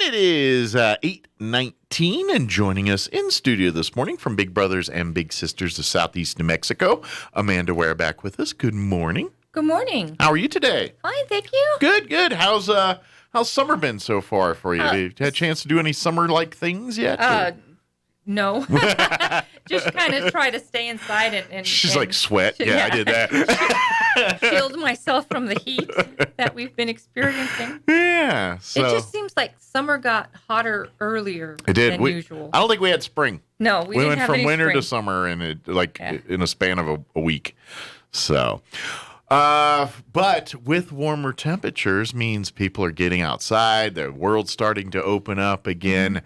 It is 8:19, and joining us in studio this morning from Big Brothers and Big Sisters of Southeast New Mexico, Amanda Ware back with us. Good morning. Good morning. How are you today? Fine, thank you. Good. How's summer been so far for you? Have you had a chance to do any summer-like things yet? No. Just kind of try to stay inside and She's like, sweat. Yeah, I did that. Shield myself from the heat that we've been experiencing. Yeah. So. It just seems like summer got hotter earlier It did. than usual. I don't think we had spring. No, we didn't went have from any winter spring. to summer in a span of a week. So, but with warmer temperatures means people are getting outside. The world's starting to open up again,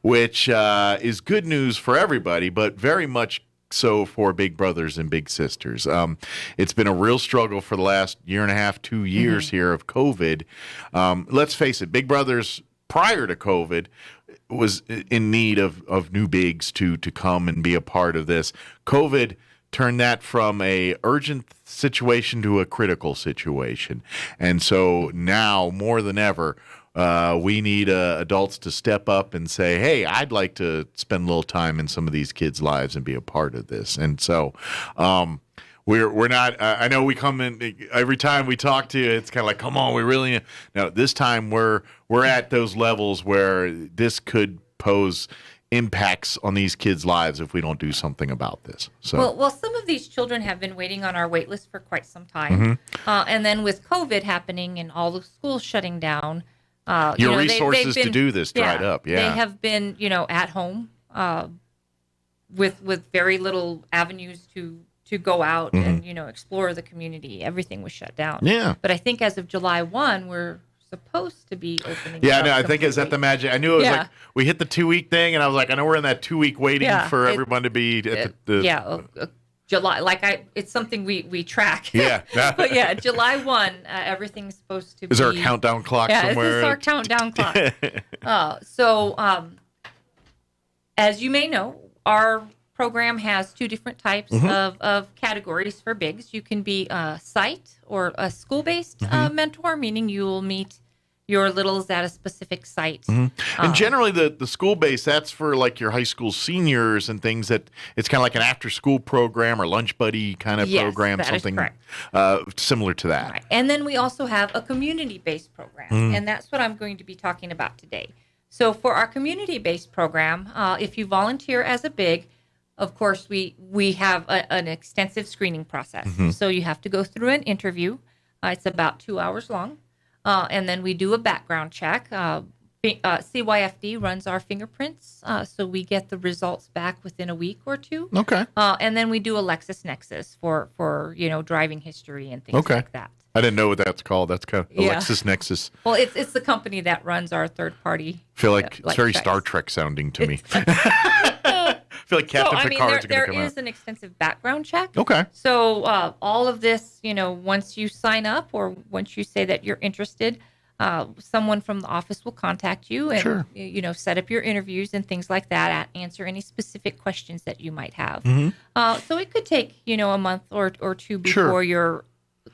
which is good news for everybody, but very much so for Big Brothers and Big Sisters. It's been a real struggle for the last year and a half, 2 years here of COVID. Let's face it, Big Brothers prior to COVID was in need of new bigs to come and be a part of this. COVID turned that from a urgent situation to a critical situation. And so now more than ever, we need adults to step up and say, hey, I'd like to spend a little time in some of these kids' lives and be a part of this. And so we're not, I know we come in, every time we talk to you, it's kind of like, come on, we really, no, this time we're at those levels where this could pose impacts on these kids' lives if we don't do something about this. So, Well, some of these children have been waiting on our wait list for quite some time. And then with COVID happening and all the schools shutting down, your resources to do this dried up. Yeah. They have been, at home with very little avenues to go out and, explore the community. Everything was shut down. Yeah. But I think as of July 1, we're supposed to be opening. Yeah, no, I think it's at the magic. I knew it was like we hit the 2-week thing, and I was like, I know we're in that 2-week waiting for everyone to be at the July. It's something we track. Yeah. But yeah, July 1, everything's supposed to be. Is there a countdown clock somewhere? Yeah, this is our countdown clock. So, as you may know, our program has 2 different types of categories for bigs. You can be a site or a school-based mentor, meaning you will meet your littles at a specific site. And generally the school-based, that's for like your high school seniors and things that it's kind of like an after-school program or lunch buddy kind of program, something similar to that. Right. And then we also have a community-based program, and that's what I'm going to be talking about today. So for our community-based program, if you volunteer as a big, of course, we have an extensive screening process. So you have to go through an interview. It's about 2 hours long. And then we do a background check. CYFD runs our fingerprints, so we get the results back within a week or 2. Okay. And then we do a LexisNexis for driving history and things like that. I didn't know what that's called. That's kind of LexisNexis. Well, it's the company that runs our third party. I feel like it's very Star Trek sounding to me. I feel like Captain Picard's going to come out. There is an extensive background check. Okay. So all of this, once you sign up or once you say that you're interested, someone from the office will contact you and, set up your interviews and things like that, answer any specific questions that you might have. So it could take, a month or 2 before you're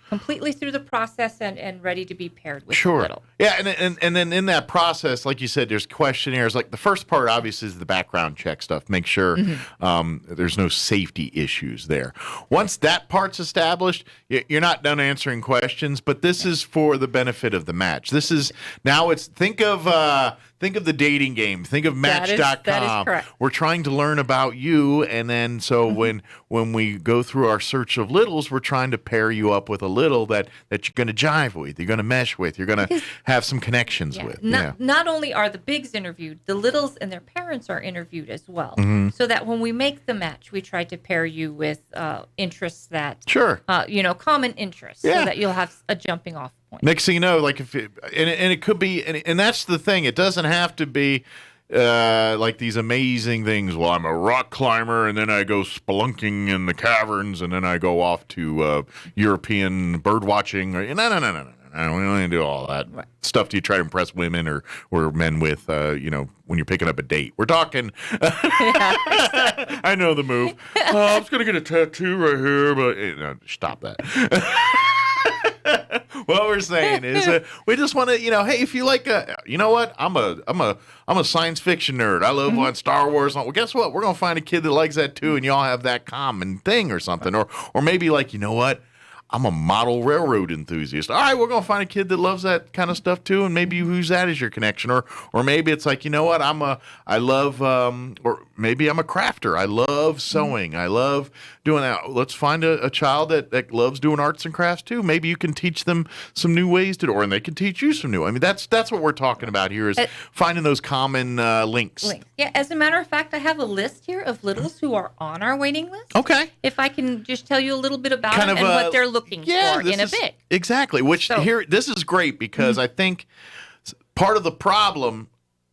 completely through the process and ready to be paired with the little. Yeah, and then in that process, like you said, there's questionnaires. Like the first part, obviously, is the background check stuff. Make sure there's no safety issues there. Once that part's established, you're not done answering questions, but this is for the benefit of the match. This is now think of the dating game. Think of Match.com. That is correct. We're trying to learn about you, and then so when we go through our search of littles, we're trying to pair you up with a little that you're going to jive with, you're going to mesh with, you're going to have some connections with. Not only are the bigs interviewed, the littles and their parents are interviewed as well. So that when we make the match, we try to pair you with interests that common interests, so that you'll have a jumping off point. Next thing you know, like if it could be, and that's the thing. It doesn't have to be like these amazing things. Well, I'm a rock climber, and then I go spelunking in the caverns, and then I go off to European bird watching. No. We don't need to do all that stuff. Do you try to impress women or men with, when you're picking up a date? We're talking. I know the move. I'm just going to get a tattoo right here, but stop that. what we're saying is we just want to, hey, if you like, you know what, I'm a science fiction nerd. I love on Star Wars. Well, guess what? We're gonna find a kid that likes that too, and y'all have that common thing or something, or maybe like, you know what? I'm a model railroad enthusiast. All right, we're gonna find a kid that loves that kind of stuff too, and maybe you use that as your connection, or maybe it's like, you know what, I love, or maybe I'm a crafter. I love sewing. I love doing that. Let's find a child that loves doing arts and crafts too. Maybe you can teach them some new ways to do, and they can teach you some new. I mean, that's what we're talking about here is finding those common links. Yeah, as a matter of fact, I have a list here of littles who are on our waiting list. Okay. If I can just tell you a little bit about Kind them of and what they're looking for in a big. Exactly. Which here, this is great because I think part of the problem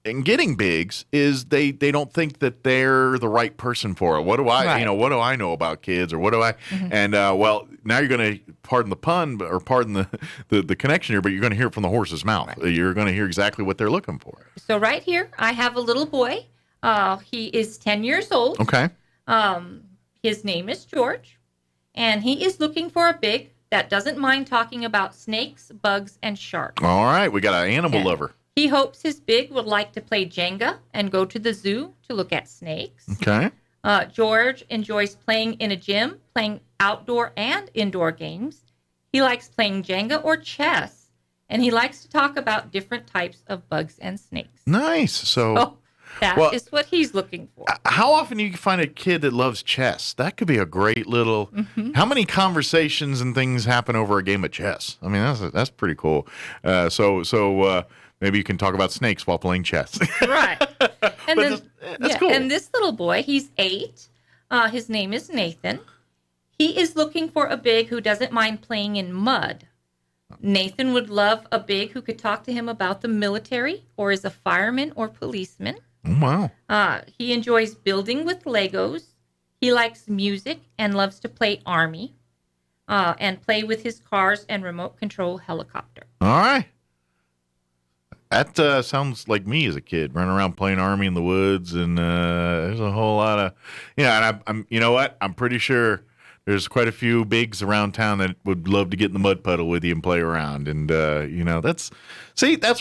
in getting bigs is they don't think that they're the right person for it. What do I, what do I know about kids, or what do I? And well, now you're going to pardon the pun or pardon the connection here, but you're going to hear it from the horse's mouth. Right. You're going to hear exactly what they're looking for. So right here, I have a little boy. He is 10 years old. Okay. His name is George, and he is looking for a big that doesn't mind talking about snakes, bugs, and sharks. All right, we got an animal lover. He hopes his big would like to play Jenga and go to the zoo to look at snakes. Okay. George enjoys playing in a gym, playing outdoor and indoor games. He likes playing Jenga or chess, and he likes to talk about different types of bugs and snakes. Nice. So that is what he's looking for. How often do you find a kid that loves chess? That could be a great little. How many conversations and things happen over a game of chess? I mean, that's pretty cool. So maybe you can talk about snakes while playing chess. Right. And then that's cool. And this little boy, he's 8. His name is Nathan. He is looking for a big who doesn't mind playing in mud. Nathan would love a big who could talk to him about the military or is a fireman or policeman. Oh, wow. He enjoys building with Legos. He likes music and loves to play Army and play with his cars and remote control helicopter. All right. That sounds like me as a kid, running around playing Army in the woods, and there's a whole lot of, and I'm, you know what? I'm pretty sure there's quite a few bigs around town that would love to get in the mud puddle with you and play around, and that's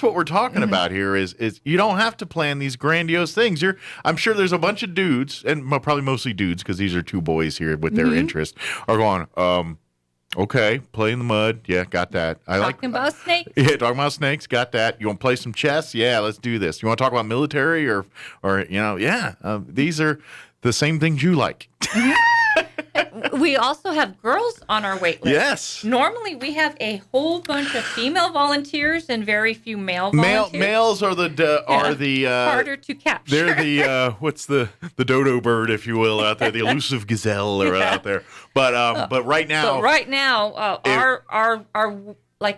what we're talking about here. Is you don't have to plan these grandiose things. I'm sure there's a bunch of dudes, and probably mostly dudes, because these are 2 boys here with their interest, are going, okay, play in the mud. Yeah, got that. Talking about snakes. Yeah, talking about snakes. Got that. You want to play some chess? Yeah, let's do this. You want to talk about military or these are the same things you like. We also have girls on our wait list. Yes. Normally, we have a whole bunch of female volunteers and very few male volunteers. Males are the harder to capture. They're the what's the dodo bird, if you will, out there, the elusive gazelle out there. But right now, our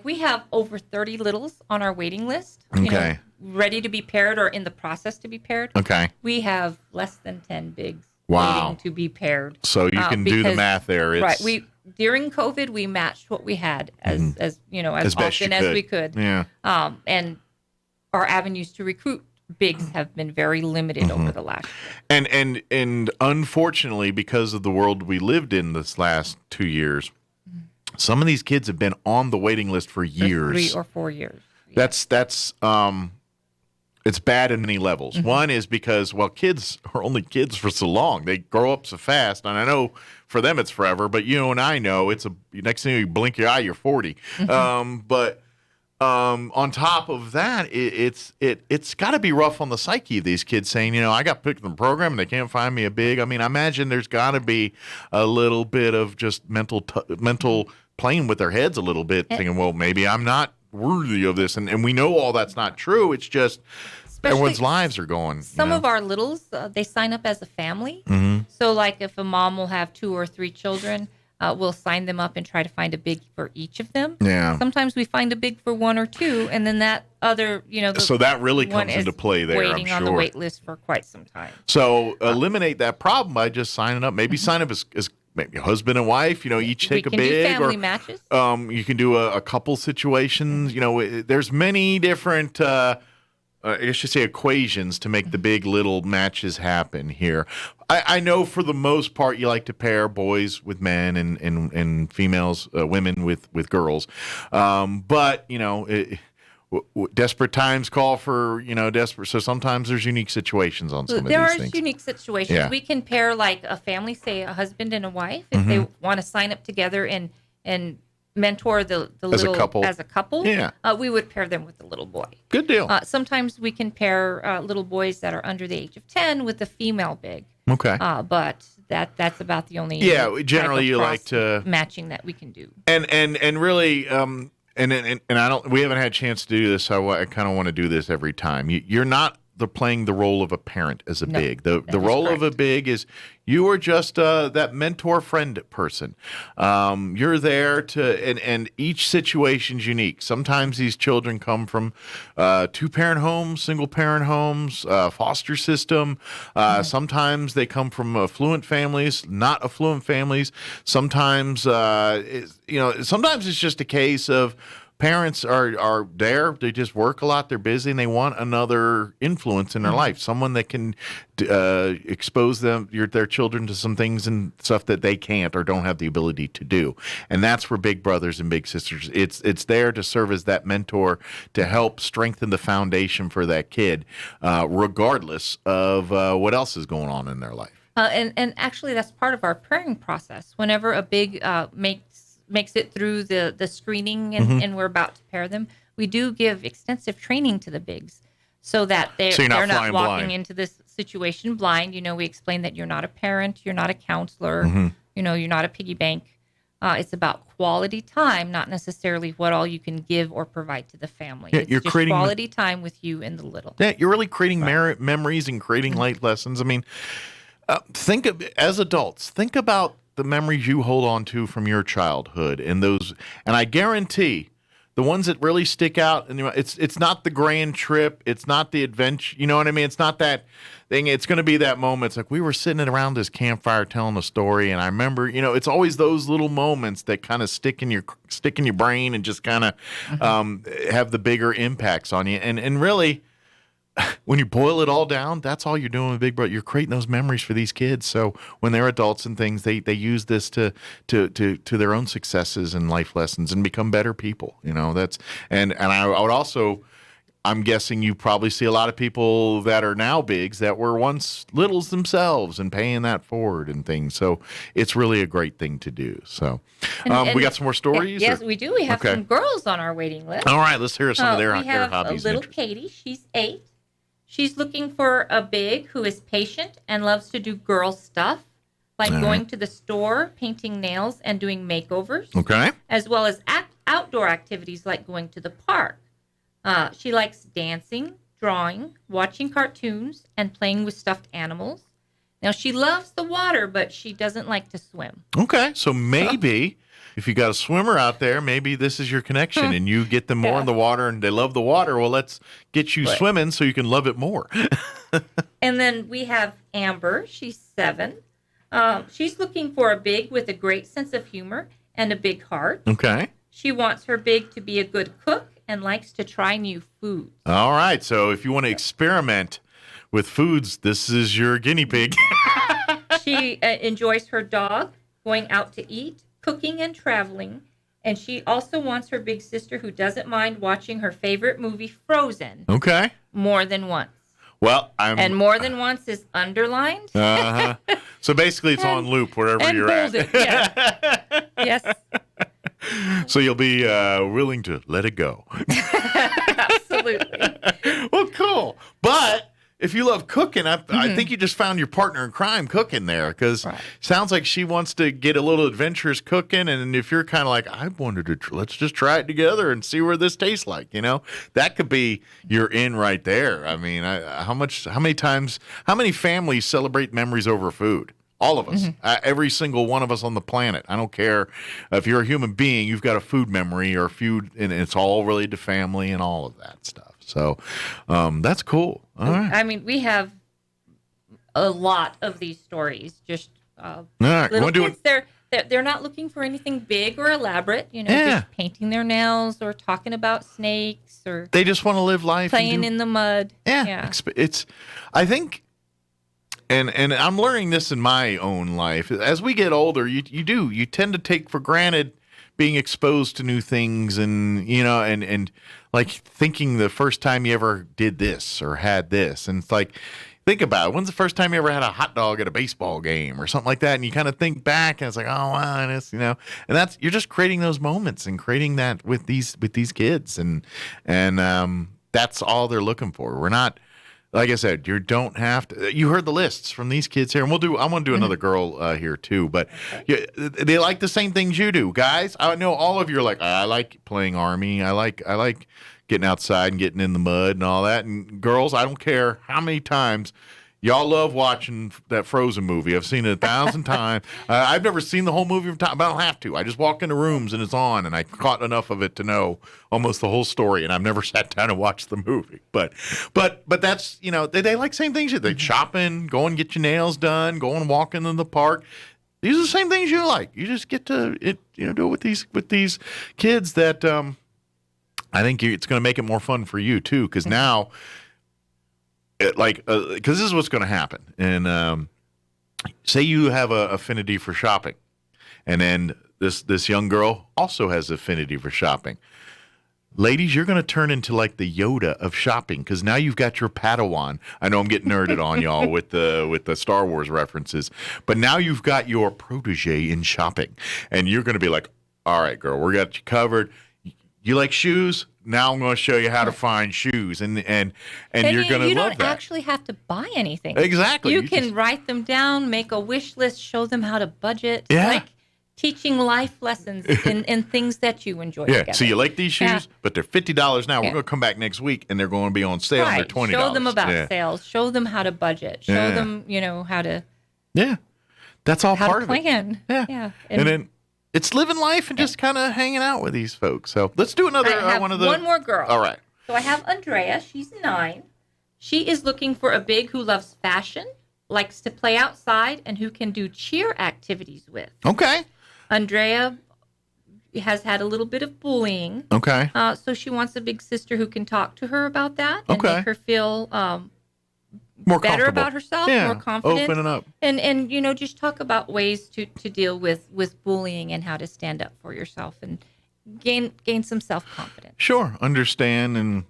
we have over 30 littles on our waiting list. Okay. Ready to be paired or in the process to be paired. Okay. We have less than 10 bigs. Wow. Waiting to be paired. So you can do the math there. Right. During COVID, we matched what we had as often as we could. Yeah. And our avenues to recruit bigs have been very limited over the last year. And unfortunately, because of the world we lived in this last 2 years, some of these kids have been on the waiting list for years. 3 or 4 years. Yeah. That's it's bad in many levels. One is because, kids are only kids for so long. They grow up so fast. And I know for them it's forever, but you and I know it's next thing you blink your eye, you're 40. But on top of that, it's got to be rough on the psyche of these kids saying, I got picked in the program and they can't find me a big. I mean, I imagine there's got to be a little bit of just mental playing with their heads a little bit, thinking, well, maybe I'm not worthy of this, and we know all that's not true. It's just everyone's lives are going. Some of our littles, they sign up as a family. So like if a mom will have 2 or 3 children, we'll sign them up and try to find a big for each of them. Yeah. Sometimes we find a big for 1 or 2, and then that other, so that really comes into play there. Waiting I'm on sure. the wait list for quite some time. So eliminate that problem by just signing up. Maybe sign up as maybe husband and wife, each take a big. We can do family matches. You can do a couple situations. There's many different I guess you say equations to make the big little matches happen here. I know for the most part you like to pair boys with men and females, women with girls. But, desperate times call for, desperate. So sometimes there's unique situations on some of these things. There are unique situations. Yeah. We can pair like a family, say a husband and a wife, if they want to sign up together and mentor the as little a couple. as a couple. Yeah. We would pair them with the little boy. Good deal. Sometimes we can pair little boys that are under the age of 10 with the female big. Okay. But that's about the only generally you like to matching that we can do. And really and I don't, we haven't had a chance to do this, so I kind of want to do this every time. You're not playing the role of a parent as a big. The role of a big is you are just that mentor friend person. You're there and each situation's unique. Sometimes these children come from 2-parent homes, single-parent homes, foster system. Sometimes they come from affluent families, not affluent families. Sometimes sometimes it's just a case of parents are there. They just work a lot. They're busy, and they want another influence in their life, someone that can expose their children to some things and stuff that they can't or don't have the ability to do. And that's where big brothers and big sisters. It's there to serve as that mentor to help strengthen the foundation for that kid, regardless of what else is going on in their life. And actually, that's part of our pairing process. Whenever a big makes it through the screening and we're about to pair them, we do give extensive training to the bigs so that they're not walking blind into this situation blind. We explain that you're not a parent, you're not a counselor, you're not a piggy bank. It's about quality time, not necessarily what all you can give or provide to the family. It's you're just creating quality time with you and the little. Yeah, you're really creating memories and creating life lessons. I mean, as adults, think about the memories you hold on to from your childhood and I guarantee the ones that really stick out, and it's not the grand trip, it's not the adventure, you know what I mean? It's not that thing. It's going to be that moment. It's like we were sitting around this campfire telling a story, and I remember, it's always those little moments that kind of stick in your brain and just kind of have the bigger impacts on you. And really, when you boil it all down, that's all you're doing with Big Brother. You're creating those memories for these kids. So when they're adults and things, they use this to their own successes and life lessons and become better people. That's and I would also, I'm guessing you probably see a lot of people that are now bigs that were once littles themselves and paying that forward and things. So it's really a great thing to do. So we got some more stories? Yes, we do. We have some girls on our waiting list. All right, let's hear some of their hobbies. We have a little Katie. She's 8. She's looking for a big who is patient and loves to do girl stuff, like going to the store, painting nails, and doing makeovers. Okay. As well as outdoor activities like going to the park. She likes dancing, drawing, watching cartoons, and playing with stuffed animals. Now, she loves the water, but she doesn't like to swim. Okay, so maybe if you got a swimmer out there, maybe this is your connection and you get them more in the water and they love the water. Well, let's get you swimming so you can love it more. And then we have Amber. She's 7. She's looking for a big with a great sense of humor and a big heart. Okay. She wants her big to be a good cook and likes to try new foods. All right. So if you want to experiment with foods, this is your guinea pig. She enjoys her dog, going out to eat, cooking and traveling, and she also wants her big sister who doesn't mind watching her favorite movie, Frozen. Okay. More than once. Well, and more than once is underlined. So basically, it's on loop wherever you're bolded, at. Yes. So you'll be willing to let it go. Absolutely. Well, cool. But if you love cooking, I think you just found your partner in crime cooking there, because sounds like she wants to get a little adventurous cooking. And if you're kind of like, I wanted to, let's just try it together and see where this tastes like, that could be your in right there. I mean, how many families celebrate memories over food? All of us, every single one of us on the planet. I don't care if you're a human being, you've got a food memory or food, and it's all related to family and all of that stuff. So that's cool. All right. I mean, we have a lot of these stories. Just all right. little kids. they're not looking for anything big or elaborate, just painting their nails or talking about snakes or they just want to live life, playing in the mud. It's, I think, and I'm learning this in my own life. As we get older, you tend to take for granted being exposed to new things, and and like thinking the first time you ever did this or had this, and it's like, think about it. When's the first time you ever had a hot dog at a baseball game or something like that? And you kind of think back, and it's like, oh wow, and it's, and that's, you're just creating those moments and creating that with these kids, and that's all they're looking for. We're not, like I said, you don't have to. You heard the lists from these kids here, and I want to do another girl here too. But they like the same things you do, guys. I know all of you are like, I like playing Army. I like getting outside and getting in the mud and all that. And girls, I don't care how many times y'all love watching that Frozen movie. I've seen it 1,000 times. I've never seen the whole movie, but I don't have to. I just walk into rooms and it's on, and I caught enough of it to know almost the whole story. And I've never sat down and watched the movie. But that's, they like same things. They shopping, go and get your nails done, go and walking in the park. These are the same things you like. You just get to do it with these kids that I think it's going to make it more fun for you too, because now, because this is what's going to happen. And say you have a affinity for shopping, and then this young girl also has affinity for shopping. Ladies, you're going to turn into like the Yoda of shopping, because now you've got your Padawan. I know I'm getting nerded on y'all with the Star Wars references, but now you've got your protege in shopping, and you're going to be like, all right, girl, we got you covered. You like shoes? Now I'm going to show you how to find shoes, and you're going to love that. You don't actually have to buy anything. Exactly. You can write them down, make a wish list, show them how to budget. Yeah. Like teaching life lessons in things that you enjoy together. So you like these shoes, but they're $50 now. We're going to come back next week, and they're going to be on sale. Right. And they're $20. Show them about sales. Show them how to budget. Show them, how to. Yeah, that's all part of it. Plan. Yeah. And then it's living life and just kind of hanging out with these folks. So let's do another one more girl. All right. So I have Andrea. She's 9. She is looking for a big who loves fashion, likes to play outside, and who can do cheer activities with. Okay. Andrea has had a little bit of bullying. Okay. So she wants a big sister who can talk to her about that and make her feel more better about herself, more confident. Opening up. And just talk about ways to deal with bullying and how to stand up for yourself and gain some self-confidence. Sure. Understand. And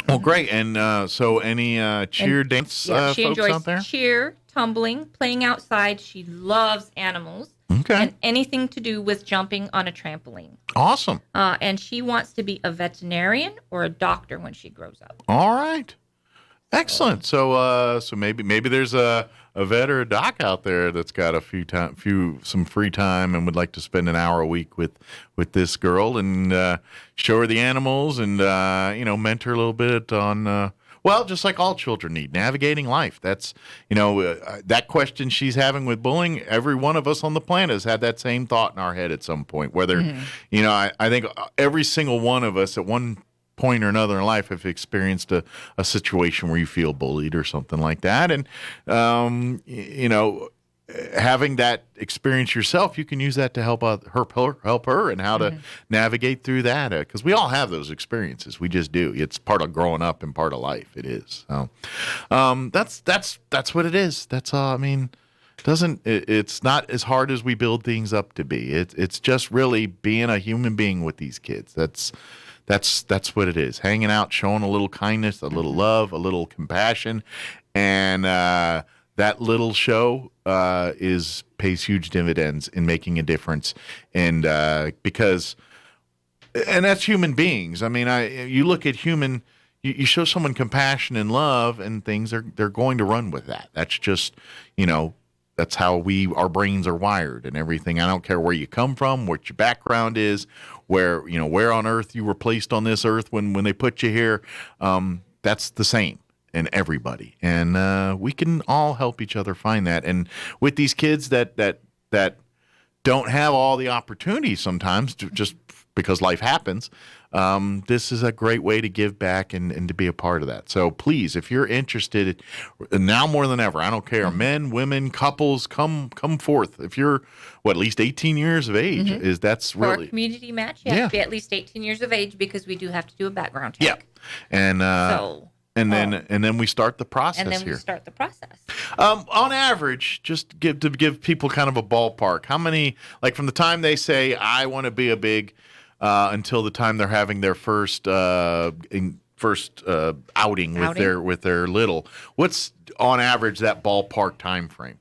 well, great. And so any cheer dance she folks enjoys out there? Cheer, tumbling, playing outside. She loves animals. Okay. And anything to do with jumping on a trampoline. Awesome. And she wants to be a veterinarian or a doctor when she grows up. All right. Excellent. So maybe there's a vet or a doc out there that's got some free time and would like to spend an hour a week with this girl and show her the animals and mentor a little bit on just like all children need, navigating life. That's that question she's having with bullying. Every one of us on the planet has had that same thought in our head at some point. Whether I think every single one of us at one point or another in life have experienced a situation where you feel bullied or something like that. And, having that experience yourself, you can use that to help her and how to navigate through that. Because we all have those experiences. We just do. It's part of growing up and part of life. It is. So that's what it is. That's all. I mean, it's not as hard as we build things up to be. It's just really being a human being with these kids. That's what it is. Hanging out, showing a little kindness, a little love, a little compassion, and that little show pays huge dividends in making a difference. And because that's human beings. I mean, you look at you show someone compassion and love, and they're going to run with that. That's just that's how our brains are wired and everything. I don't care where you come from, what your background is, where on earth you were placed on this earth when they put you here. That's the same in everybody. And we can all help each other find that. And with these kids that don't have all the opportunities sometimes, just because life happens, this is a great way to give back and to be a part of that. So please, if you're interested, now more than ever, I don't care, men, women, couples, come forth. If you're at least 18 years of age, that's For really a community match, you have to be at least 18 years of age because we do have to do a background check. Yeah, and then we start the process and then here. we start the process. On average, just give people kind of a ballpark. How many, like from the time they say I want to be a big, until the time they're having their first outing with their little. What's on average that ballpark time frame?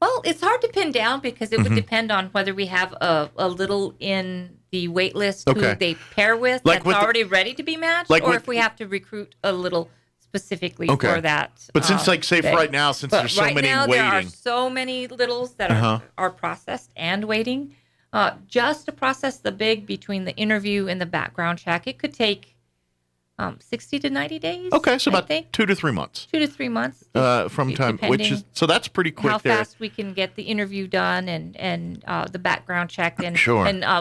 Well, it's hard to pin down because it would depend on whether we have a little in the wait list who they pair with that's already ready to be matched, or if we have to recruit a little specifically for that. But since, say for right now, since there's so many waiting. There are so many littles that are processed and waiting. Just to process the big between the interview and the background check, it could take 60 to 90 days. Okay, so about 2 to 3 months. 2 to 3 months from time, which is so that's pretty quick. How fast we can get the interview done and the background check, and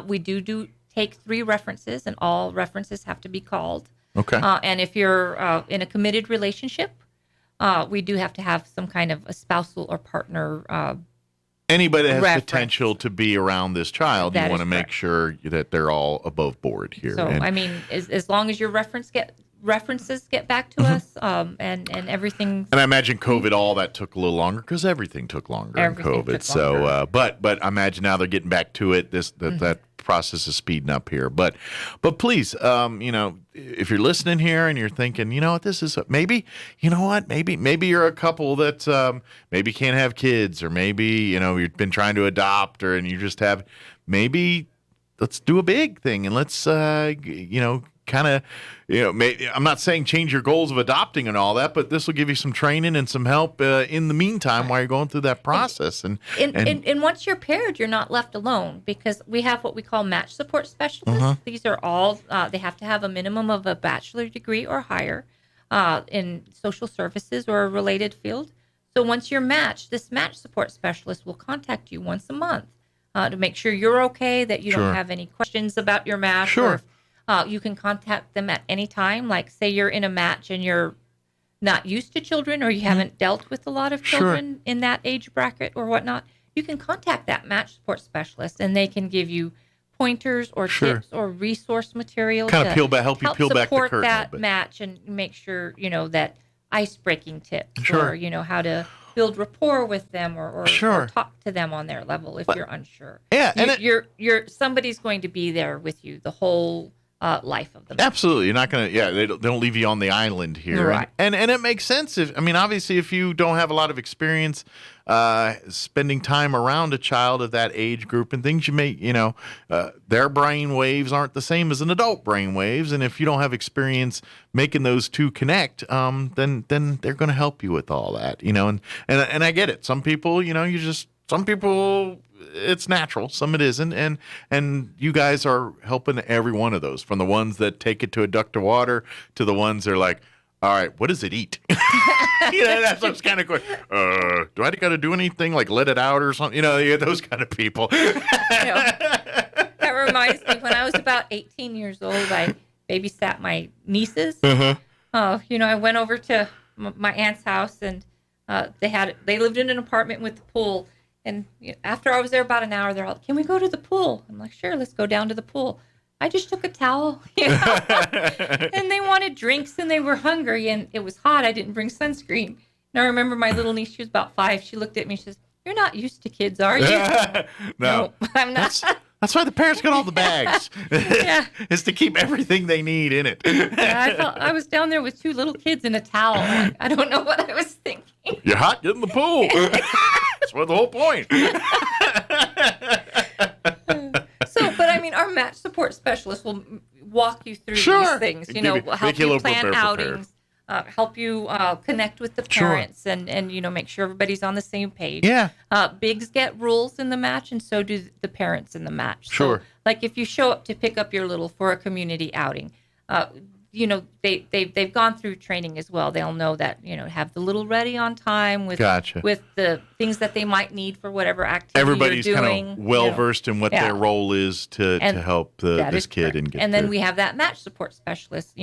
we do take 3 references, and all references have to be called. Okay. And if you're in a committed relationship, we do have to have some kind of a spousal or partner. Anybody that has potential to be around this child, you want to make sure that they're all above board here. So, as long as your references get back to us, and everything. And I imagine COVID, all that took a little longer because everything took longer in COVID. So, but I imagine now they're getting back to it. That process is speeding up here. But please, if you're listening here and you're thinking, this is maybe you're a couple that maybe can't have kids, or maybe you've been trying to adopt, and you just have let's do a big thing and let's kind of, I'm not saying change your goals of adopting and all that, but this will give you some training and some help in the meantime while you're going through that process. And once you're paired, you're not left alone because we have what we call match support specialists. These are all, they have to have a minimum of a bachelor degree or higher in social services or a related field. So once you're matched, this match support specialist will contact you once a month to make sure you're okay, that you don't have any questions about your match. Sure. You can contact them at any time. Like, say you're in a match and you're not used to children, or you haven't dealt with a lot of children in that age bracket or whatnot. You can contact that match support specialist, and they can give you pointers or tips or resource material kind of help you peel back the curtain support that match and make sure that ice-breaking tips or how to build rapport with them or talk to them on their level if you're unsure. Yeah, and you're somebody's going to be there with you the whole life of them. Absolutely. You're not going to, they don't leave you on the island here. Right. And it makes sense. Obviously, if you don't have a lot of experience spending time around a child of that age group and things, you may, their brain waves aren't the same as an adult brain waves. And if you don't have experience making those two connect, then they're going to help you with all that, and I get it. Some people, some people, it's natural, some it isn't, and you guys are helping every one of those, from the ones that take it to a duct of water to the ones that are like, all right, what does it eat? That's what's kind of going. Do I got to do anything like let it out or something? Those kind of people. That reminds me, when I was about 18 years old, I babysat my nieces. I went over to my aunt's house, and they lived in an apartment with the pool. And after I was there about an hour, they're all, can we go to the pool? I'm like, sure, let's go down to the pool. I just took a towel, and they wanted drinks, and they were hungry, and it was hot. I didn't bring sunscreen. And I remember my little niece, she was about 5. She looked at me, she says, you're not used to kids, are you? No, I'm not. That's why the parents got all the bags. Is to keep everything they need in it. I was down there with 2 little kids in a towel. I don't know what I was thinking. You're hot, get in the pool. That's what the whole point. But our match support specialist will walk you through these things. Help you plan outings, help you connect with the parents, and make sure everybody's on the same page. Yeah. Bigs get rules in the match, and so do the parents in the match. Sure. So, like if you show up to pick up your little for a community outing, they've gone through training as well. They'll know that, have the little ready on time with the things that they might need for whatever activity everybody's you're doing. Kind of well versed in what their role is to help this kid and get. And then we have that match support specialist,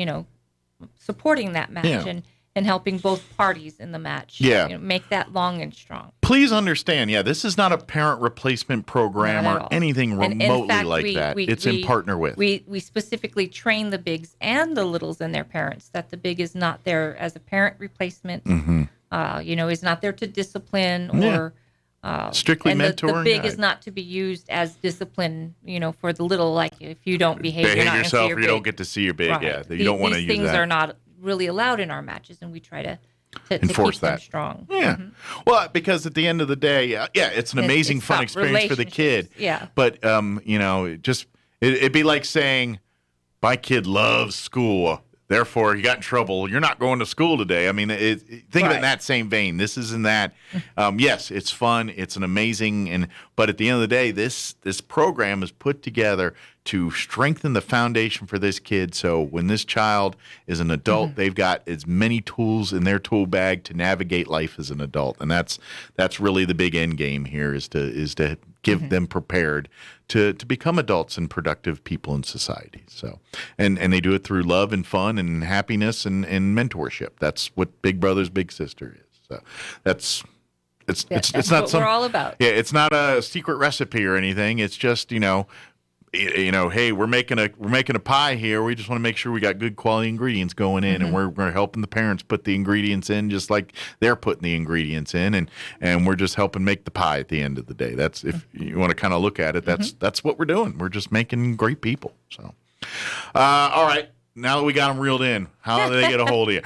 supporting that match and helping both parties in the match. Make that long and strong. Please understand, this is not a parent replacement program or anything remotely like that. It's in partner with. We specifically train the bigs and the littles and their parents that the big is not there as a parent replacement. Is not there to discipline or strictly mentoring. The big is not to be used as discipline, for the little. Like if you don't behave you're not yourself, see your or you don't get to see your big. Right. You don't want to use that. These things are not really allowed in our matches, and we try to enforce keep that them strong. Well, because at the end of the day, it's an amazing fun experience for the kid. But it'd be like saying, my kid loves school, therefore he got in trouble, you're not going to school today. I mean, think of it in that same vein. This is in that. Yes, it's fun, it's an amazing, but at the end of the day, this program is put together to strengthen the foundation for this kid. So when this child is an adult, they've got as many tools in their tool bag to navigate life as an adult. And that's really the big end game here is to give them prepared to become adults and productive people in society. So, and they do it through love and fun and happiness and mentorship. That's what Big Brothers Big Sister is. So that's it's not what we're all about. Yeah, it's not a secret recipe or anything. It's just, hey, we're making a pie here. We just want to make sure we got good quality ingredients going in, and we're helping the parents put the ingredients in just like they're putting the ingredients in, and we're just helping make the pie at the end of the day. That's, if you want to kind of look at it, that's what we're doing. We're just making great people. So, all right, now that we got them reeled in, how do they get a hold of you?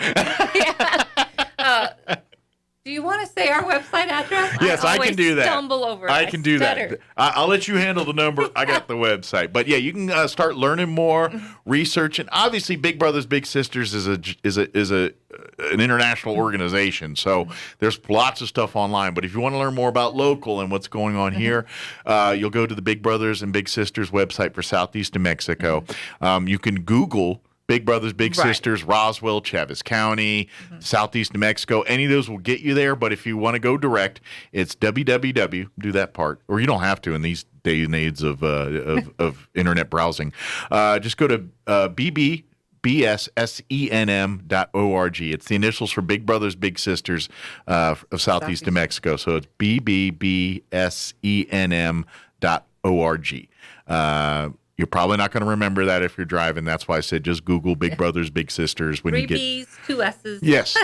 Do you want to say our website address? Yes, I can do that. Stumble over it. I can do that. I'll let you handle the number. I got the website, but you can start learning more, researching. Obviously, Big Brothers Big Sisters is an international organization, so there's lots of stuff online. But if you want to learn more about local and what's going on here, you'll go to the Big Brothers and Big Sisters website for Southeastern Mexico. You can Google Big Brothers, Big Sisters, Roswell, Chaves County, Southeast New Mexico. Any of those will get you there. But if you want to go direct, it's www. Do that part, or you don't have to in these days and age of internet browsing. Just go to BBBSSENM.org. It's the initials for Big Brothers, Big Sisters of Southeast New Mexico. So it's BBBSENM.org. You're probably not going to remember that if you're driving. That's why I said just Google Big Brothers Big Sisters when 3 you get 3 B's, 2 S's. Yes.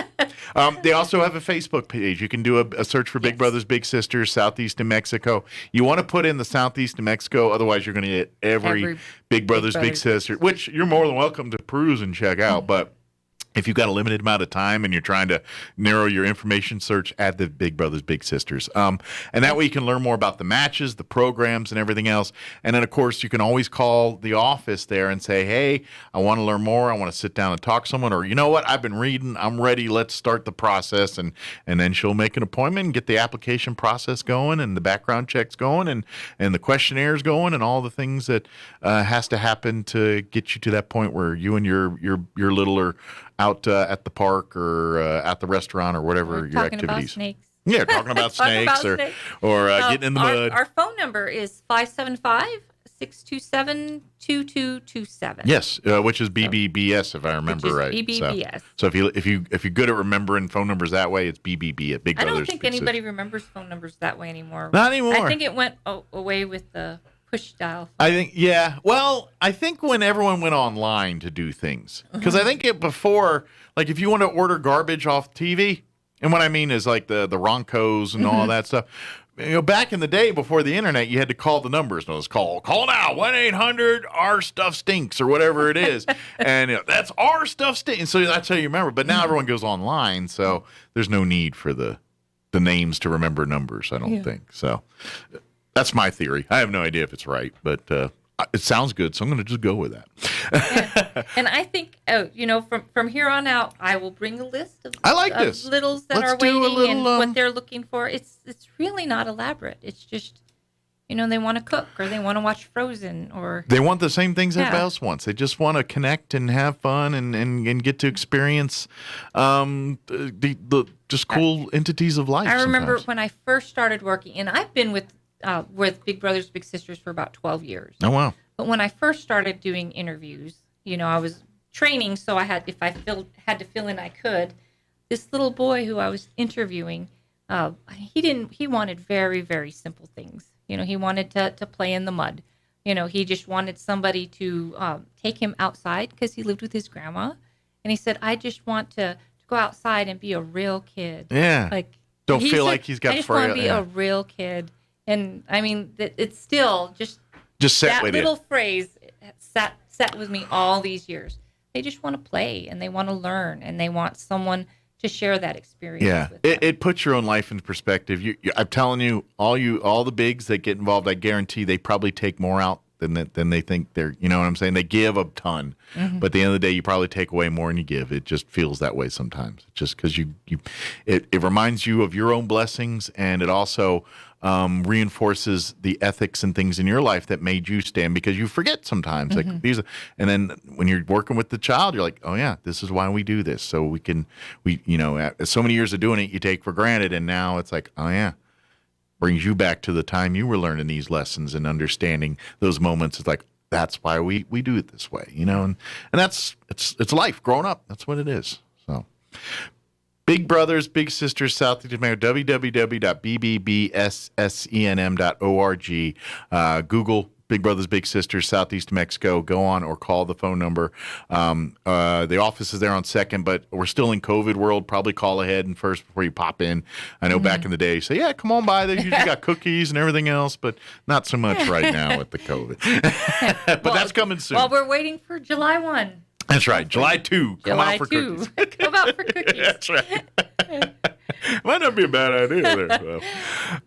They also have a Facebook page. You can do a search for Big Brothers Big Sisters Southeast New Mexico. You want to put in the Southeast New Mexico, otherwise you're going to get every Big Brothers Big Sister, which you're more than welcome to peruse and check out. But if you've got a limited amount of time and you're trying to narrow your information search, add the Big Brothers Big Sisters. And that way you can learn more about the matches, the programs, and everything else. And then, of course, you can always call the office there and say, hey, I want to learn more. I want to sit down and talk to someone. Or, you know what, I've been reading. I'm ready. Let's start the process. And then she'll make an appointment and get the application process going and the background checks going and the questionnaires going and all the things that has to happen to get you to that point where you and your little are out at the park or at the restaurant or whatever your activities. About snakes. Yeah, talking about snakes or getting in the mud. Our phone number is 575-627-2227. Yes, which is BBBS if I remember right. BBBS. So if you're good at remembering phone numbers that way, it's BBB at Big Brothers. I don't think anybody remembers phone numbers that way anymore. Not anymore. I think it went away with the push dial phone. I think, well, I think when everyone went online to do things, because I think before, like if you want to order garbage off TV, and what I mean is like the Roncos and all that stuff. Back in the day before the internet, you had to call the numbers. No, it's call now 1-800 our stuff stinks or whatever it is, and that's our stuff stinks. So that's how you remember. But now everyone goes online, so there's no need for the names to remember numbers. I don't think so. That's my theory. I have no idea if it's right, but it sounds good, so I'm going to just go with that. And I think, from here on out, I will bring a list of Let's littles that are waiting and what they're looking for. It's really not elaborate. It's just, they want to cook or they want to watch Frozen or they want the same things everybody else wants. They just want to connect and have fun and get to experience the just cool entities of life. I remember sometimes. when I first started working, and I've been with Big Brothers Big Sisters for about 12 years. Oh wow! But when I first started doing interviews, I was training, so I had had to fill in, I could. This little boy who I was interviewing, he wanted very, very simple things. He wanted to play in the mud. He just wanted somebody to take him outside because he lived with his grandma. And he said, I just want to go outside and be a real kid. Yeah. Like, don't feel like he's got I just want to be a real kid. And I mean, it's still just sat that with little phrase sat with me all these years. They just want to play and they want to learn and they want someone to share that experience with them. It puts your own life into perspective. I'm telling you, all the bigs that get involved, I guarantee they probably take more out than they think they're. You know what I'm saying? They give a ton, but at the end of the day, you probably take away more than you give. It just feels that way sometimes. Just because it reminds you of your own blessings, and it also reinforces the ethics and things in your life that made you stand, because you forget sometimes like these, and then when you're working with the child, you're like, oh yeah, this is why we do this, so we so many years of doing it you take for granted, and now it's like, oh yeah, brings you back to the time you were learning these lessons and understanding those moments. It's like, that's why we do it this way, and that's it's life growing up. That's what it is. So Big Brothers, Big Sisters, Southeastern Mexico, www.bbbssenm.org. Google Big Brothers, Big Sisters, Southeast Mexico. Go on or call the phone number. The office is there on 2nd, but we're still in COVID world. Probably call ahead and first before you pop in. I know back in the day, you say, yeah, come on by. They usually got cookies and everything else, but not so much right now with the COVID. But that's coming soon. Well, we're waiting for July 1. That's right. July 2. Come out for 2. cookies. Come out for cookies. That's right. Might not be a bad idea there. So.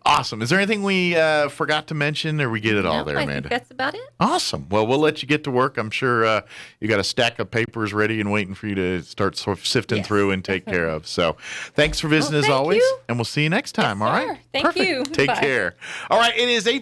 Awesome. Is there anything we forgot to mention, or we get it all there, Amanda? I think that's about it. Awesome. Well, we'll let you get to work. I'm sure you got a stack of papers ready and waiting for you to start sort of sifting through and take care of. So thanks for visiting as always, and we'll see you next time. Yes, all sir. right? Thank you. Take Bye. care. All right. It is 8